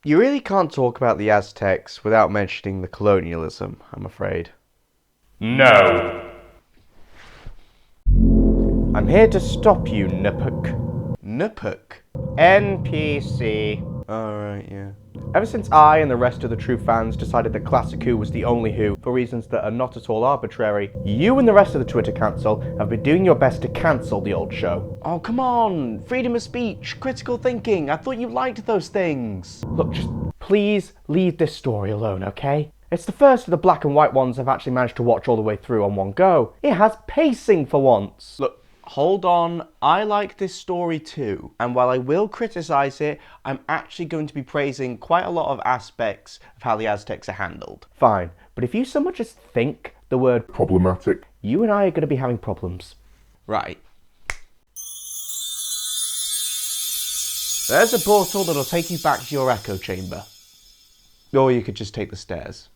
You really can't talk about the Aztecs without mentioning the colonialism, I'm afraid. No. I'm here to stop you, Nupuk. Nupuk? NPC. Alright, yeah. Ever since I and the rest of the true fans decided that Classic Who was the only Who, for reasons that are not at all arbitrary, you and the rest of the Twitter Council have been doing your best to cancel the old show. Oh, come on! Freedom of speech, critical thinking, I thought you liked those things. Look, just please leave this story alone, okay? It's the first of the black and white ones I've actually managed to watch all the way through on one go. It has pacing for once. Look, hold on, I like this story too, and while I will criticise it, I'm actually going to be praising quite a lot of aspects of how the Aztecs are handled. Fine, but if you so much as think the word problematic, you and I are going to be having problems. Right. There's a portal that'll take you back to your echo chamber. Or you could just take the stairs.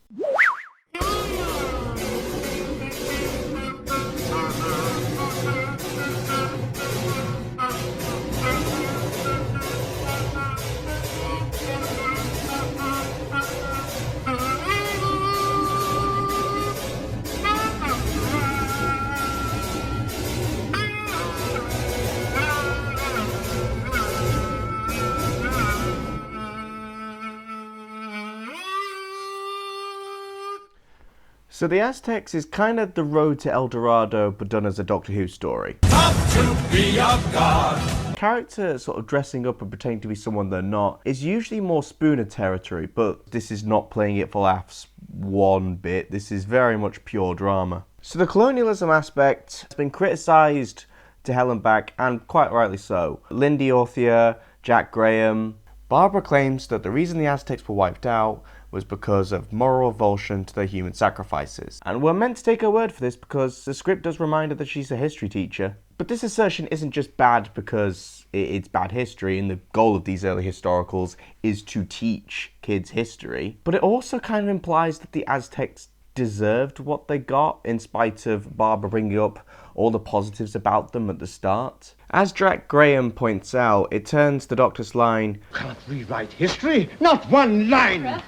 So the Aztecs is kind of the road to El Dorado, but done as a Doctor Who story. Up to be a god. Character sort of dressing up and pretending to be someone they're not is usually more Spooner territory, but this is not playing it for laughs one bit. This is very much pure drama. So the colonialism aspect has been criticised to hell and back, and quite rightly so. Lindy Orthia, Jack Graham. Barbara claims that the reason the Aztecs were wiped out was because of moral revulsion to their human sacrifices. And we're meant to take her word for this because the script does remind her that she's a history teacher. But this assertion isn't just bad because it's bad history and the goal of these early historicals is to teach kids history, but it also kind of implies that the Aztecs deserved what they got in spite of Barbara bringing up all the positives about them at the start. As Jack Graham points out, it turns the Doctor's line, "Can't rewrite history, not one line,"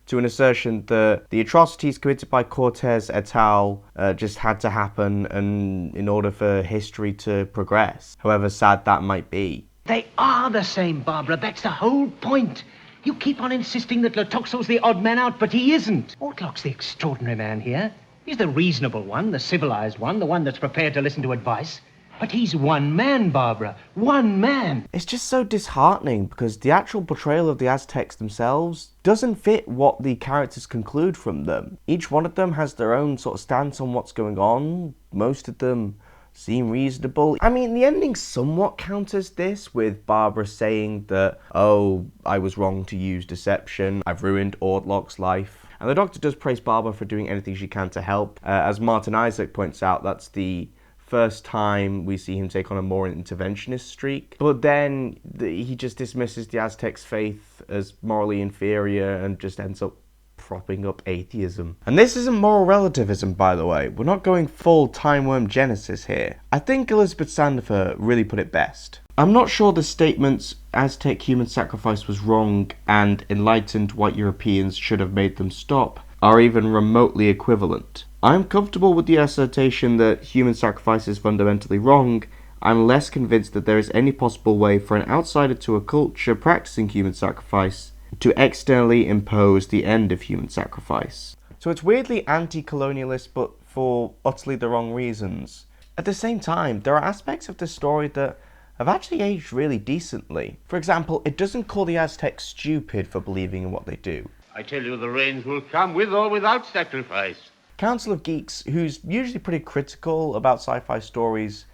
to an assertion that the atrocities committed by Cortez et al. Just had to happen and in order for history to progress, however sad that might be. They are the same, Barbara. That's the whole point. You keep on insisting that Lotoxo's the odd man out, but he isn't. Ortlock's the extraordinary man here. He's the reasonable one, the civilized one, the one that's prepared to listen to advice. But he's one man, Barbara. One man. It's just so disheartening because the actual portrayal of the Aztecs themselves doesn't fit what the characters conclude from them. Each one of them has their own sort of stance on what's going on. Most of them seem reasonable. I mean, the ending somewhat counters this with Barbara saying that, oh, I was wrong to use deception. I've ruined Ortlock's life. And the Doctor does praise Barbara for doing anything she can to help. As Martin Isaac points out, that's the first time we see him take on a more interventionist streak. But then he just dismisses the Aztecs' faith as morally inferior and just ends up propping up atheism. And this isn't moral relativism, by the way. We're not going full Time Worm Genesis here. I think Elizabeth Sandifer really put it best. I'm not sure the statements Aztec human sacrifice was wrong and enlightened white Europeans should have made them stop are even remotely equivalent. I'm comfortable with the assertion that human sacrifice is fundamentally wrong. I'm less convinced that there is any possible way for an outsider to a culture practicing human sacrifice to externally impose the end of human sacrifice. So it's weirdly anti-colonialist, but for utterly the wrong reasons. At the same time, there are aspects of the story that have actually aged really decently. For example, it doesn't call the Aztecs stupid for believing in what they do. I tell you, the rains will come with or without sacrifice. Council of Geeks, who's usually pretty critical about sci-fi stories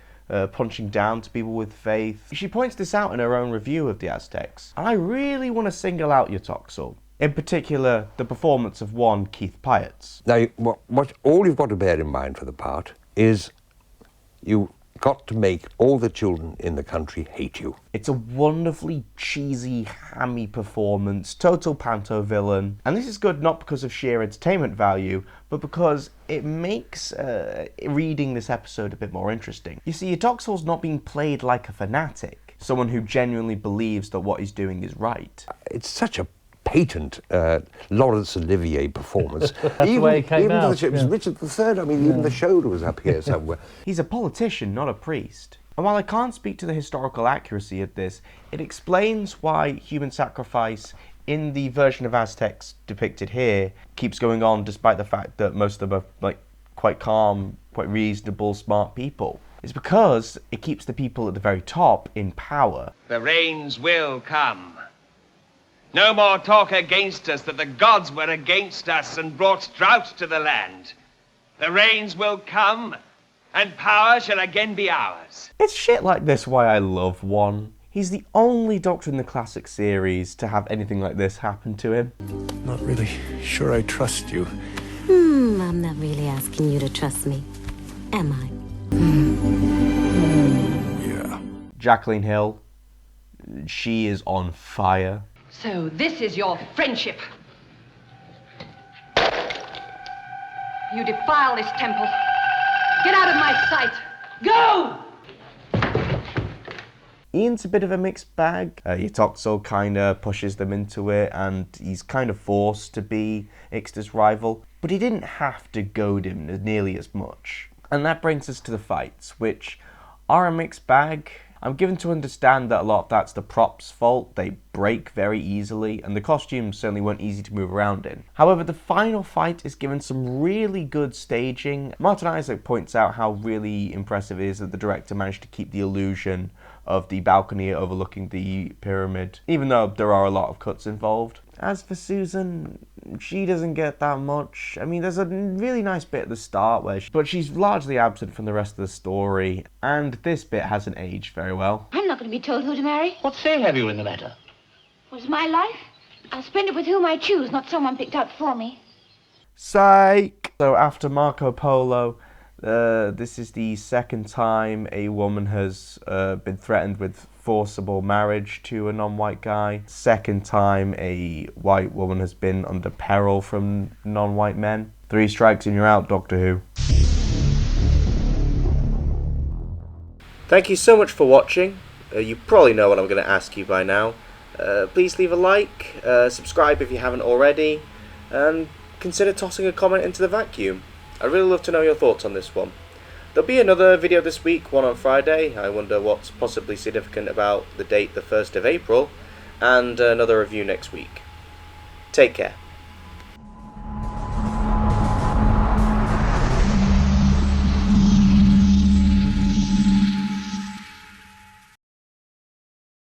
punching down to people with faith, she points this out in her own review of the Aztecs. And I really want to single out Yotoxel. In particular, the performance of one Keith Pietz. Now, all you've got to bear in mind for the part is you've got to make all the children in the country hate you. It's a wonderfully cheesy, hammy performance, total panto villain. And this is good not because of sheer entertainment value, but because it makes reading this episode a bit more interesting. You see, Yotoxel's not being played like a fanatic, someone who genuinely believes that what he's doing is right. It's such a patent Laurence Olivier performance. the way it came out, It was Richard III. I mean, even the shoulder was up here somewhere. He's a politician, not a priest. And while I can't speak to the historical accuracy of this, it explains why human sacrifice in the version of Aztecs depicted here keeps going on despite the fact that most of them are like quite calm, quite reasonable, smart people. It's because it keeps the people at the very top in power. The rains will come. No more talk against us that the gods were against us and brought drought to the land. The rains will come, and power shall again be ours. It's shit like this why I love One. He's the only Doctor in the classic series to have anything like this happen to him. Not really sure I trust you. I'm not really asking you to trust me, am I? Yeah. Jacqueline Hill, she is on fire. So this is your friendship. You defile this temple. Get out of my sight. Go! Ian's a bit of a mixed bag. Ytoxil kind of pushes them into it, and he's kind of forced to be Ixta's rival. But he didn't have to goad him nearly as much. And that brings us to the fights, which are a mixed bag. I'm given to understand that a lot of that's the props' fault. They break very easily, and the costumes certainly weren't easy to move around in. However, the final fight is given some really good staging. Martin Isaac points out how really impressive it is that the director managed to keep the illusion of the balcony overlooking the pyramid, even though there are a lot of cuts involved. As for Susan, she doesn't get that much. I mean, there's a really nice bit at the start but she's largely absent from the rest of the story, and this bit hasn't aged very well. I'm not going to be told who to marry. What say have you in the matter? What's my life? I'll spend it with whom I choose, not someone picked out for me. Psych! So after Marco Polo, this is the second time a woman has been threatened with forcible marriage to a non-white guy. Second time a white woman has been under peril from non-white men. 3 strikes and you're out, Doctor Who. Thank you so much for watching. You probably know what I'm going to ask you by now. Please leave a like, subscribe if you haven't already, and consider tossing a comment into the vacuum. I'd really love to know your thoughts on this one. There'll be another video this week, one on Friday. I wonder what's possibly significant about the date the 1st of April, and another review next week. Take care.